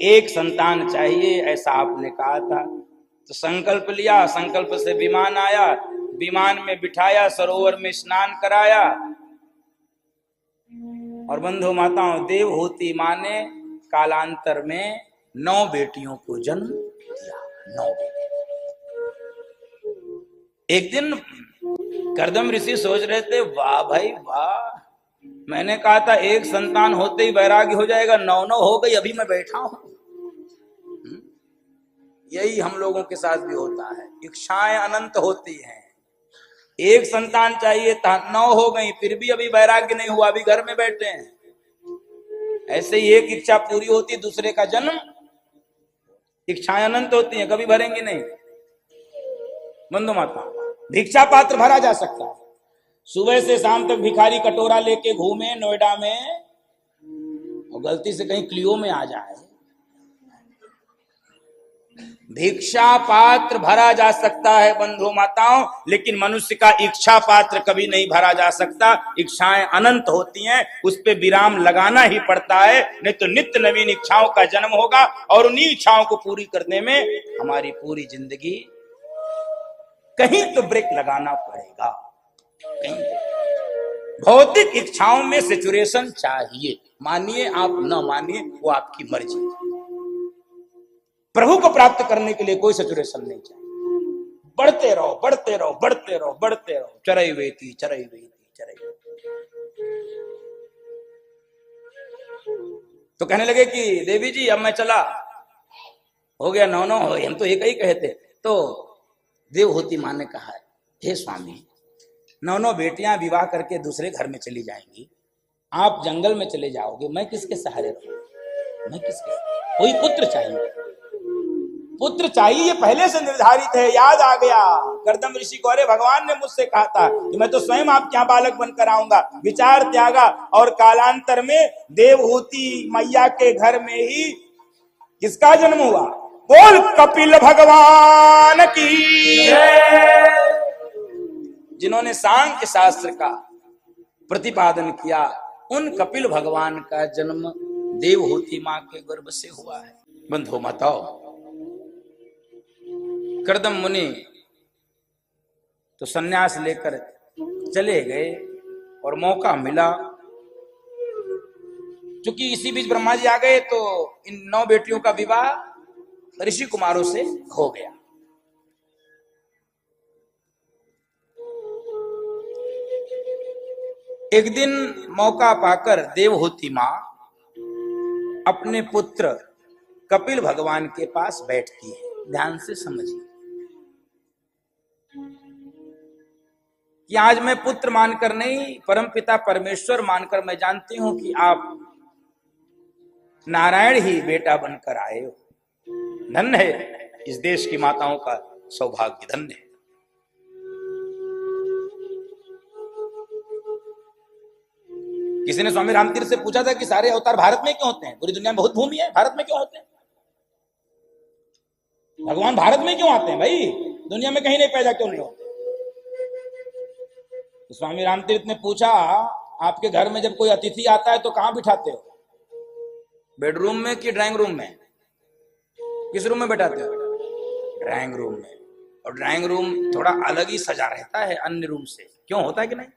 एक संतान चाहिए, ऐसा आपने कहा था। तो संकल्प लिया, संकल्प से विमान आया, विमान में बिठाया, सरोवर में स्नान कराया। और बंधु माताओं, देवहूति मां ने कालांतर में 9 बेटियों को जन्म दिया। 9 बेटी। एक दिन कर्दम ऋषि सोच रहे थे, वाह भाई वाह, मैंने कहा था एक संतान होते ही वैराग्य हो जाएगा, 9 हो गई, अभी मैं बैठा हूं। यही हम लोगों के साथ भी होता है, इच्छाएं अनंत होती हैं। एक संतान चाहिए था, 9 हो गई, फिर भी अभी वैराग्य नहीं हुआ, अभी घर में बैठे हैं। ऐसे ही एक इच्छा पूरी होती, दूसरे का जन्म। इच्छाएं अनंत होती हैं, कभी भरेंगे नहीं। बंधु माता, भिक्षा पात्र भरा जा सकता है। सुबह से शाम तक भिखारी कटोरा लेके घूमे नोएडा में, और गलती से कहीं क्लियो में आ जाए, भिक्षा पात्र भरा जा सकता है बंधु माताओं, लेकिन मनुष्य का इच्छा पात्र कभी नहीं भरा जा सकता। इच्छाएं अनंत होती हैं, उस पे विराम लगाना ही पड़ता है, नहीं तो नित्य नवीन इच्छाओं का जन्म होगा, और उन्हीं इच्छाओं को पूरी करने में हमारी पूरी जिंदगी, कहीं तो ब्रेक लगाना पड़ेगा। कहीं भौतिक इच्छाओं में सेचुरेशन चाहिए, मानिए आप न मानिए, वो आपकी मर्जी। प्रभु को प्राप्त करने के लिए कोई सैचुरेशन नहीं चाहिए। बढ़ते रहो, बढ़ते रहो, बढ़ते रहो, बढ़ते रहो। चरई वेती, चरई वेती, चरई वेती। तो कहने लगे कि देवी जी अब मैं चला, हो गया 9 हो, हम तो एक ही कहते। तो देवहूति मां ने कहा, हे स्वामी, 9 बेटियां विवाह करके दूसरे घर में चली जाएंगी, आप जंगल में चले जाओगे, मैं किसके सहारे रहूं? मैं किसके? कोई पुत्र चाहिए, पुत्र चाहिए, ये पहले से निर्धारित है। याद आ गया कर्दम ऋषि को, अरे भगवान ने मुझसे कहा था कि मैं तो स्वयं आपके यहाँ बालक बनकर आऊंगा। विचार त्यागा, और कालांतर में देवहूति मैया के घर में ही किसका जन्म हुआ? बोल कपिल भगवान की जय। जिन्होंने सांख्य शास्त्र का प्रतिपादन किया, उन कपिल भगवान का जन्म देवहूति मां के गर्भ से हुआ है। बंधु माताओं, कर्दम मुनि तो सन्यास लेकर चले गए, और मौका मिला, क्योंकि इसी बीच ब्रह्मा जी आ गए, तो इन 9 बेटियों का विवाह ऋषि कुमारों से हो गया। एक दिन मौका पाकर देवहूति मां अपने पुत्र कपिल भगवान के पास बैठती है। ध्यान से समझिए कि आज मैं पुत्र मानकर नहीं, परमपिता परमेश्वर मानकर मैं जानती हूं कि आप नारायण ही बेटा बनकर आए हो। धन्य है इस देश की माताओं का सौभाग्य, धन्य है। किसी ने स्वामी रामतीर्थ से पूछा था कि सारे अवतार भारत में क्यों होते हैं? पूरी दुनिया में बहुत भूमि है, भारत में क्यों होते हैं? भगवान भारत में क्यों आते हैं भाई? दुनिया में कहीं नहीं पैदा क्यों नहीं होते? तो स्वामी रामतीर्थ ने पूछा, आपके घर में जब कोई अतिथि आता है तो कहां बिठाते हो? बेडरूम में कि ड्राइंग रूम में? किस रूम में बैठाते हो? ड्राइंग रूम में। और ड्राइंग रूम थोड़ा अलग ही सजा रहता है अन्य रूम से, क्यों होता है कि नहीं?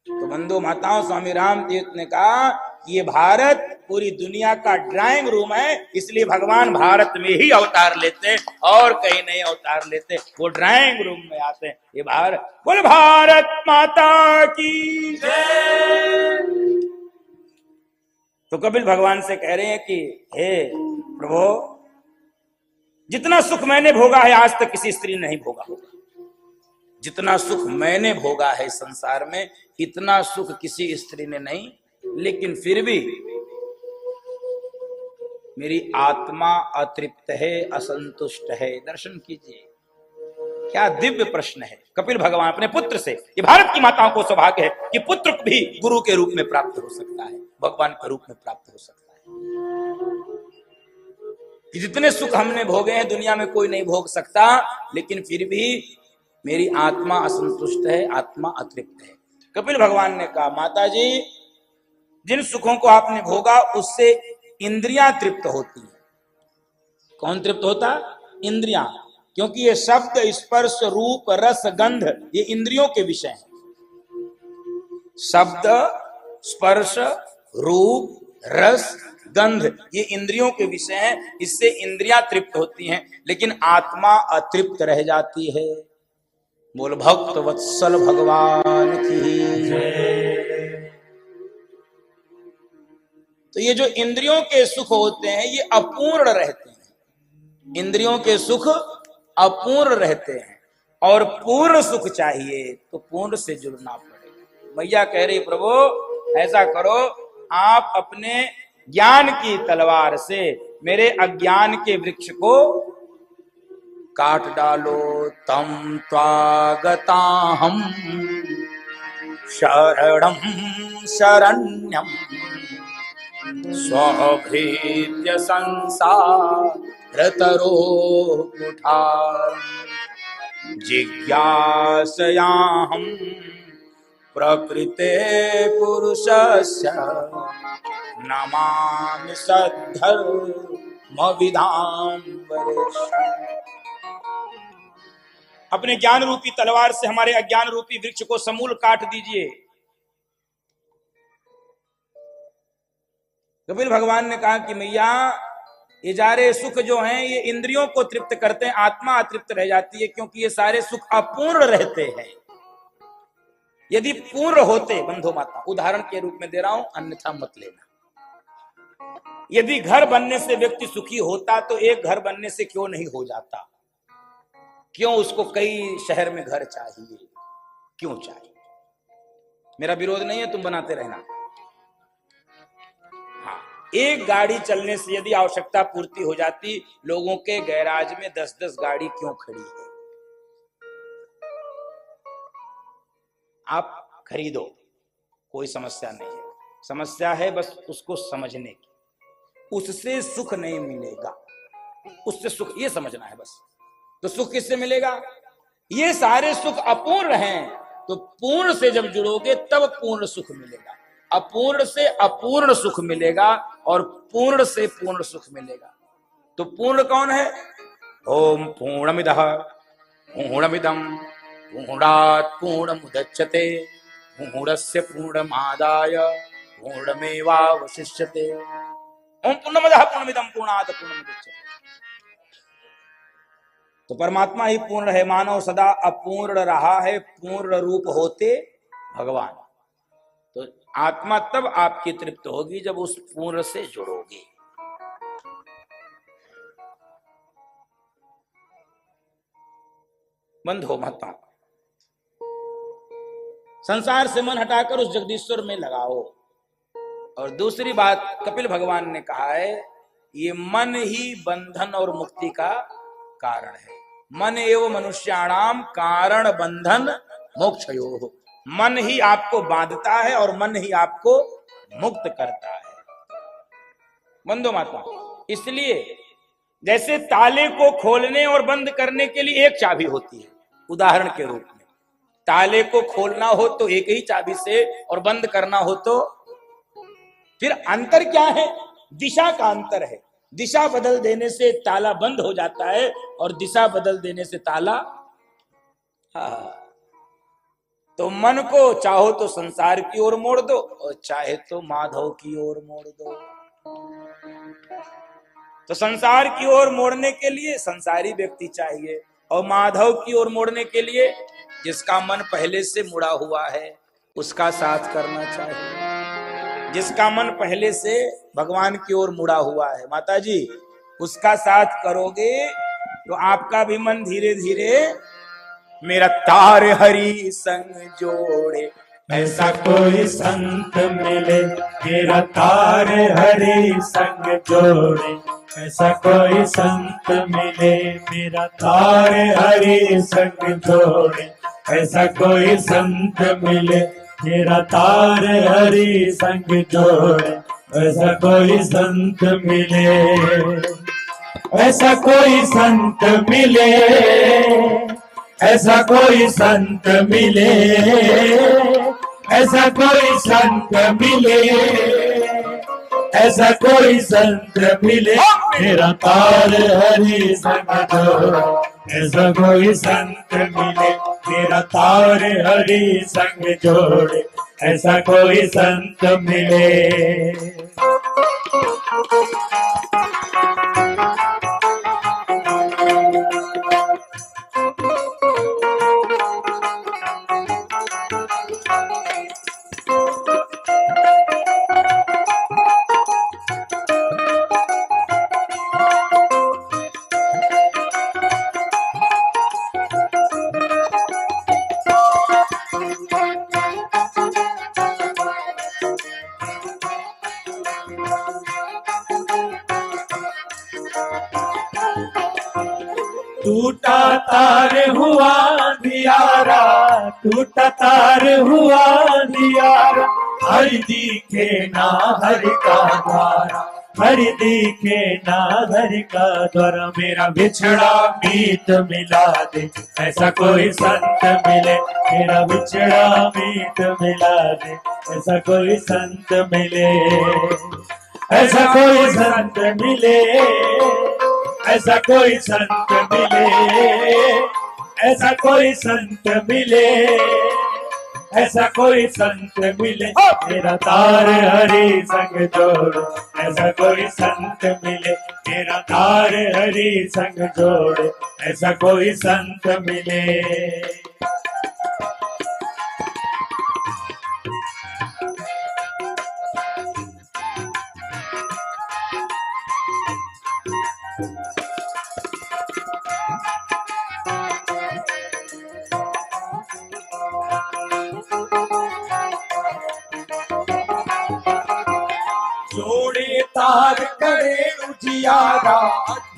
तो बंधु माताओं, स्वामी राम तीर्थ ने कहा कि ये भारत पूरी दुनिया का ड्राइंग रूम है, इसलिए भगवान भारत में ही अवतार लेते और कहीं नहीं अवतार लेते, वो ड्राइंग रूम में आते हैं। ये भारत, बोल भारत माता की जय। तो कपिल भगवान से कह रहे हैं कि हे प्रभु, जितना सुख मैंने भोगा है आज तक किसी स्त्री ने नहीं भोगा होगा। जितना सुख मैंने भोगा है संसार में, इतना सुख किसी स्त्री ने नहीं। लेकिन फिर भी मेरी आत्मा अतृप्त है, असंतुष्ट है। दर्शन कीजिए, क्या दिव्य प्रश्न है। कपिल भगवान अपने पुत्र से, ये भारत की माताओं को सौभाग्य है कि पुत्र भी गुरु के रूप में प्राप्त हो सकता है, भगवान के रूप में प्राप्त हो सकता है। कि जितने सुख हमने भोगे हैं दुनिया में कोई नहीं भोग सकता, लेकिन फिर भी मेरी आत्मा असंतुष्ट है, आत्मा अतृप्त है। कपिल भगवान ने कहा, माता जी, जिन सुखों को आपने भोगा उससे इंद्रियां तृप्त होती हैं, कौन तृप्त होता? इंद्रियां, क्योंकि ये शब्द स्पर्श रूप रस गंध ये इंद्रियों के विषय हैं। शब्द स्पर्श रूप रस गंध ये इंद्रियों के विषय हैं, इससे इंद्रियां तृप्त होती हैं, लेकिन आत्मा अतृप्त रह जाती है। बोल भक्त वत्सल भगवान की जय। तो ये जो इंद्रियों के सुख होते हैं ये अपूर्ण रहते हैं, इंद्रियों के सुख अपूर्ण रहते हैं, और पूर्ण सुख चाहिए तो पूर्ण से जुड़ना पड़ेगा। मैया कह रही प्रभु ऐसा करो, आप अपने ज्ञान की तलवार से मेरे अज्ञान के वृक्ष को काट डालो। तम त्वागताहं शरणं शरण्यं स्वभृत्य संसारतरो कुठार जिज्ञासयाहं प्रकृते पुरुषस्य नमामि सद्धर्मविदाम्बरेशम्। अपने ज्ञान रूपी तलवार से हमारे अज्ञान रूपी वृक्ष को समूल काट दीजिए। कपिल भगवान ने कहा कि मैया ये सारे सुख जो हैं ये इंद्रियों को तृप्त करते हैं, आत्मा अतृप्त रह जाती है, क्योंकि ये सारे सुख अपूर्ण रहते हैं। यदि पूर्ण होते, बंधु माता उदाहरण के रूप में दे रहा हूं, अन्यथा मत लेना। यदि घर बनने से व्यक्ति सुखी होता तो एक घर बनने से क्यों नहीं हो जाता? क्यों उसको कई शहर में घर चाहिए? क्यों चाहिए? मेरा विरोध नहीं है, तुम बनाते रहना। हाँ, एक गाड़ी चलने से यदि आवश्यकता पूर्ति हो जाती, लोगों के गैराज में 10-10 गाड़ी क्यों खड़ी है? आप खरीदो, कोई समस्या नहीं है। समस्या है बस उसको समझने की, उससे सुख नहीं मिलेगा, उससे सुख ये समझना है बस। तो सुख किससे मिलेगा? ये सारे सुख अपूर्ण हैं, तो पूर्ण से जब जुड़ोगे तब पूर्ण सुख मिलेगा। अपूर्ण से अपूर्ण सुख मिलेगा और पूर्ण से पूर्ण सुख मिलेगा। तो पूर्ण कौन है? ओम पूर्णमिदः पूर्णमिदं पूर्णात् पूर्णमुदच्यते पूर्णस्य पूर्णमादाय पूर्णमेवावशिष्यते। ओम पूर्णमदः पूर्णमिदं पूर्णात् पूर्णमुदच्यते। तो परमात्मा ही पूर्ण है, मानव सदा अपूर्ण रहा है, पूर्ण रूप होते भगवान। तो आत्मा तब आपकी तृप्त होगी जब उस पूर्ण से जुड़ोगे। बंधो माता, संसार से मन हटाकर उस जगदीश्वर में लगाओ। और दूसरी बात कपिल भगवान ने कहा है, ये मन ही बंधन और मुक्ति का कारण है। मन एवं मनुष्याणाम कारण बंधन मोक्षयोः। मन ही आपको बांधता है और मन ही आपको मुक्त करता है। बंधो माता, इसलिए जैसे ताले को खोलने और बंद करने के लिए एक चाबी होती है, उदाहरण के रूप में ताले को खोलना हो तो एक ही चाबी से, और बंद करना हो तो फिर अंतर क्या है? दिशा का अंतर है। दिशा बदल देने से ताला बंद हो जाता है और दिशा बदल देने से ताला तो मन को चाहो तो संसार की ओर मोड़ दो और चाहे तो माधव की ओर मोड़ दो। तो संसार की ओर मोड़ने के लिए संसारी व्यक्ति चाहिए, और माधव की ओर मोड़ने के लिए जिसका मन पहले से मुड़ा हुआ है उसका साथ करना चाहिए। जिसका मन पहले से भगवान की ओर मुड़ा हुआ है माता जी, उसका साथ करोगे तो आपका भी मन धीरे धीरे मेरा तार हरि संग जोड़े। ऐसा कोई संत मिले मेरा तार हरि संग जोड़े। ऐसा कोई संत मिले मेरा तार हरि संग जोड़े। ऐसा कोई संत मिले मेरा तार हरि संग जोड़े। ऐसा कोई संत मिले, ऐसा कोई संत मिले, ऐसा कोई संत मिले, ऐसा कोई संत मिले, ऐसा कोई संत मिले मेरा तार हरि संग जोड़े। ऐसा कोई संत मिले मेरा तार हरि संग जोड़े। ऐसा कोई संत मिले। टूटा तार हुआ दियारा, टूटा तार हुआ दियारा, हरि दिखे ना हरि का द्वारा, हरि दिखे ना हरि का द्वारा। मेरा बिछड़ा मीत मिला दे, ऐसा कोई संत मिले। मेरा बिछड़ा मीत मिला दे, ऐसा कोई संत मिले। ऐसा कोई संत मिले, ऐसा कोई संत मिले, ऐसा कोई संत मिले, ऐसा कोई संत मिले। मेरा तार हरि संग जोड़े, ऐसा कोई संत मिले। मेरा तार हरि संग जोड़े, ऐसा कोई संत मिले। जोड़े तार करे उजियारा,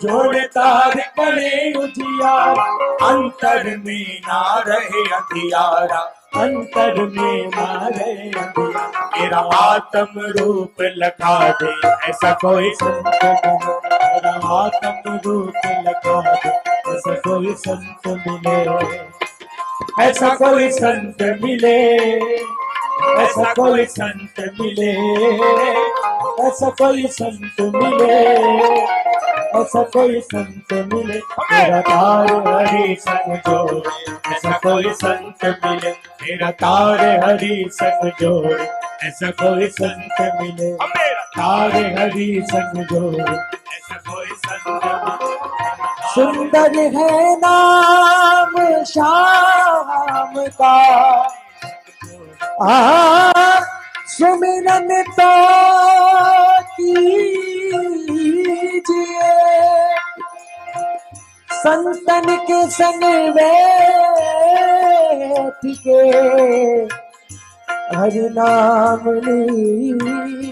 जोड़े तार करे उजियारा, अंतर में ना रहे अंधियारा, अंतर में ना रहे अंधियारा। मेरा आत्म रूप लगा दे, ऐसा कोई संत मिले। मेरा आत्म रूप लगा दे, ऐसा कोई संत मिले। ऐसा कोई संत मिले, ऐसा कोई संत मिले, ऐसा कोई संत मिले, ऐसा कोई संत मिले। मेरा तार हरि संग जोड़े, ऐसा कोई संत मिले। मेरा तार हरि संग जोड़े, ऐसा कोई संत मिले। तार हरि संग जोड़े, ऐसा कोई संत मिले। सुंदर है नाम श्याम का, सुमिरन तो कीजिए, संतन के संग बैठ के हरि नाम लीजिए।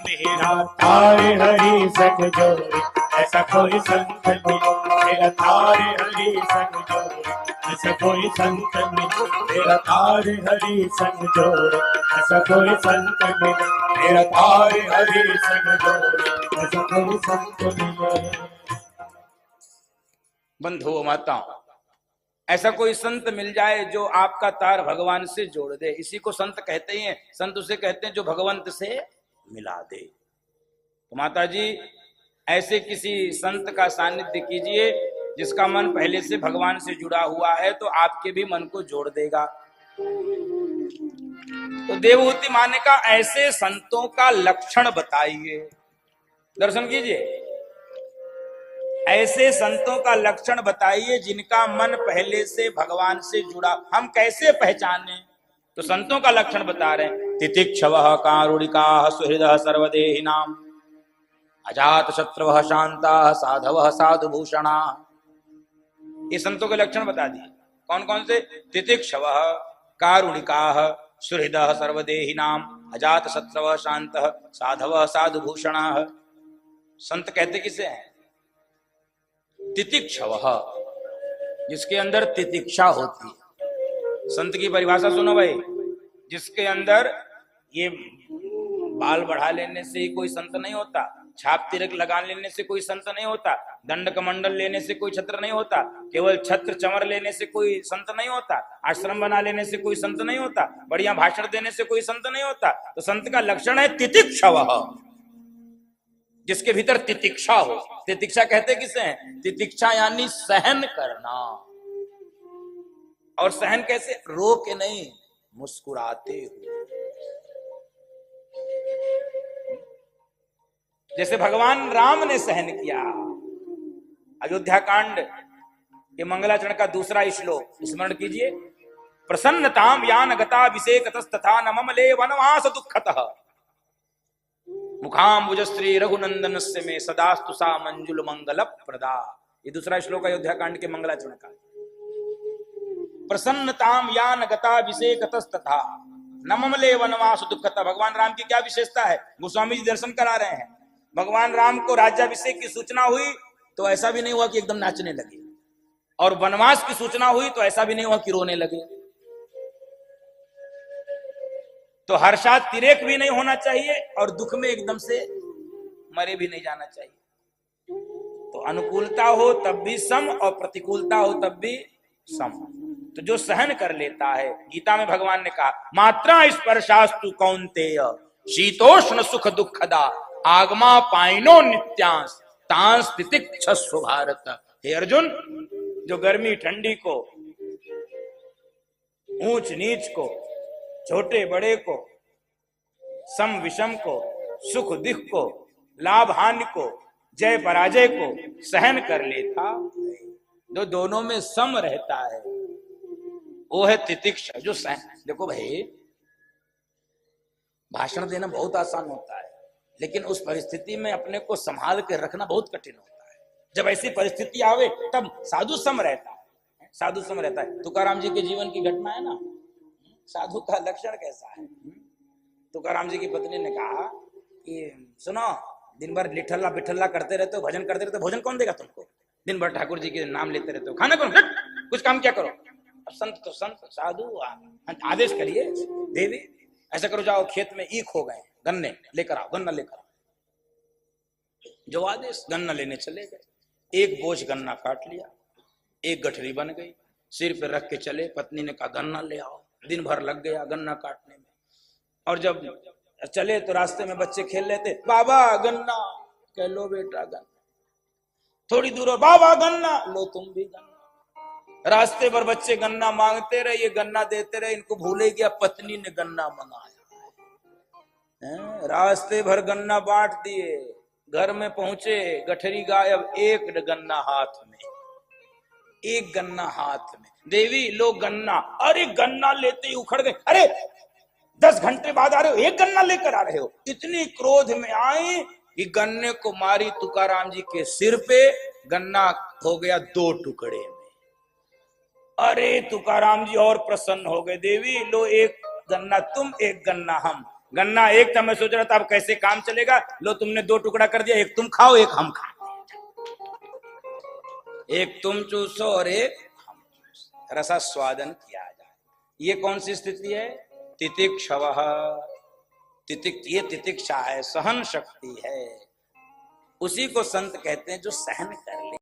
मेरा तार हरि संग जोड़े, ऐसा कोई संत मिले। मेरा तार हरि संग जोड़े, ऐसा कोई संत मिले। मेरा तार हरि संग जोड़े, ऐसा कोई संत मिले। मेरा तार हरि संग जोड़े, ऐसा कोई संत मिले। बंधुओं माताओं, ऐसा कोई संत मिल जाए जो आपका तार भगवान से जोड़ दे, इसी को संत कहते हैं। संत उसे कहते हैं जो भगवंत से मिला दे। तो माता जी, ऐसे किसी संत का सानिध्य कीजिए जिसका मन पहले से भगवान से जुड़ा हुआ है, तो आपके भी मन को जोड़ देगा। तो देवहूति माने का ऐसे संतों का लक्षण बताइए, दर्शन कीजिए। ऐसे संतों का लक्षण बताइए जिनका मन पहले से भगवान से जुड़ा। हम कैसे पहचाने? तो संतों का लक्षण बता रहे हैं। तितिक्षवः कारुणिकाः सुहृदः सर्वदेहिनां, अजात शत्रुवः शान्ताः साधवः साधुभूषणाः। ये संतों के लक्षण बता दिए। कौन कौन से? तितिक्षवः कारुणिकाः सुहृदः सर्वदेहिनां, अजात शत्रुवः शान्तः साधवः साधुभूषणाः। संत कहते किसे हैं? तितिक्षवः, जिसके अंदर तितिक्षा होती है। संत की परिभाषा सुनो भाई, जिसके अंदर ये बाल बढ़ा लेने से ही कोई संत नहीं होता। छाप तिलक लगा लेने से कोई संत नहीं होता, दंड कमंडल लेने से कोई छत्र नहीं होता, केवल छत्र चमर लेने से कोई संत नहीं होता, आश्रम बना लेने से कोई संत नहीं होता, बढ़िया भाषण देने से कोई संत नहीं होता। तो संत का लक्षण है तितिक्षव, जिसके भीतर तितिक्षा हो। तितिक्षा कहते किसे हैं? तितिक्षा यानी सहन करना। और सहन कैसे? रो के नहीं, मुस्कुराते हुए। जैसे भगवान राम ने सहन किया। अयोध्या कांड के मंगलाचरण का दूसरा श्लोक स्मरण कीजिए। प्रसन्नताम यान गता विषेकतस्तथा नममले वनवास दुःखतः मुखाम्बुजश्री रघुनंदनस्य में सदास्तु सा मंजुल मंगल प्रदा। ये दूसरा श्लोक अयोध्या कांड के मंगलाचरण का। प्रसन्नताम यान गता विषेकतस्तथा नममले वनवास दुःखतः। भगवान राम की क्या विशेषता है? गोस्वामी जी दर्शन करा रहे हैं। भगवान राम को राज्याभिषेक की सूचना हुई तो ऐसा भी नहीं हुआ कि एकदम नाचने लगे, और वनवास की सूचना हुई तो ऐसा भी नहीं हुआ कि रोने लगे। तो हर्षातिरेक भी नहीं होना चाहिए और दुख में एकदम से मरे भी नहीं जाना चाहिए। तो अनुकूलता हो तब भी सम और प्रतिकूलता हो तब भी सम। तो जो सहन कर लेता है, गीता में भगवान ने कहा मात्रा स्पर्शास्तु कौन्तेय शीतोष्ण सुख दुखदा आगमा पाइनो नित्यांश तांस तितिक्षस्व भारत। हे अर्जुन, जो गर्मी ठंडी को, ऊंच नीच को, छोटे बड़े को, सम विषम को, सुख दुख को, लाभ हानि को, जय पराजय को सहन कर लेता, जो दोनों में सम रहता है, वो है तितिक्षा। जो सहन। देखो भाई, भाषण देना बहुत आसान होता है, लेकिन उस परिस्थिति में अपने को संभाल के रखना बहुत कठिन होता है। जब ऐसी परिस्थिति आवे तब साधु सम रहता है, साधु सम रहता है। तुकाराम जी के जीवन की घटना है ना, साधु का लक्षण कैसा है। तुकाराम जी की पत्नी ने कहा कि सुनो, दिन भर लिठल्ला बिठल्ला करते रहते हो, भजन करते रहते हो, भोजन कौन देगा तुमको? दिन भर ठाकुर जी के नाम लेते रहते हो, खाना कौन? कुछ काम क्या करो। अब संत तो संत, साधु आदेश करिए, देवी ऐसा करो, जाओ खेत में ईख हो गए, गन्ने लेकर आओ, गन्ना लेकर आओ। जो आदेश, गन्ना लेने चले गए। एक बोझ गन्ना काट लिया, एक गठरी बन गई, सिर पे रख के चले। पत्नी ने कहा गन्ना ले आओ। दिन भर लग गया गन्ना काटने में। और जब चले तो रास्ते में बच्चे खेल रहे थे, बाबा गन्ना, कह लो बेटा गन्ना। थोड़ी दूर और बाबा गन्ना, लो तुम भी गन्ना। रास्ते भर बच्चे गन्ना मांगते रहे, ये गन्ना देते रहे, इनको भूले गया पत्नी ने गन्ना मंगाया। रास्ते भर गन्ना बांट दिए, घर में पहुंचे, गठरी गायब, एक गन्ना हाथ में, एक गन्ना हाथ में। देवी लो गन्ना। अरे गन्ना लेते ही उखड़ गए। अरे 10 घंटे बाद आ रहे हो, एक गन्ना लेकर आ रहे हो। इतनी क्रोध में आए कि गन्ने को मारी तुकाराम जी के सिर पे, गन्ना हो गया 2 टुकड़े में। अरे तुकाराम जी और प्रसन्न हो गए। देवी लो एक गन्ना तुम, एक गन्ना हम। गन्ना एक था, मैं सोच रहा था अब कैसे काम चलेगा। लो तुमने 2 टुकड़ा कर दिया, एक तुम खाओ एक हम खाओ, एक तुम चूसो और एक हम चूसो, रसास्वादन किया जाए। ये कौन सी स्थिति है? तितिक्षवः। ये तितिक्षा है, सहन शक्ति है। उसी को संत कहते हैं जो सहन कर ले।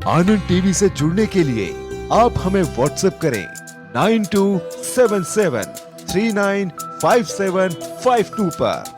आनंद टीवी से जुड़ने के लिए आप हमें व्हाट्सएप करें 9277395752 पर।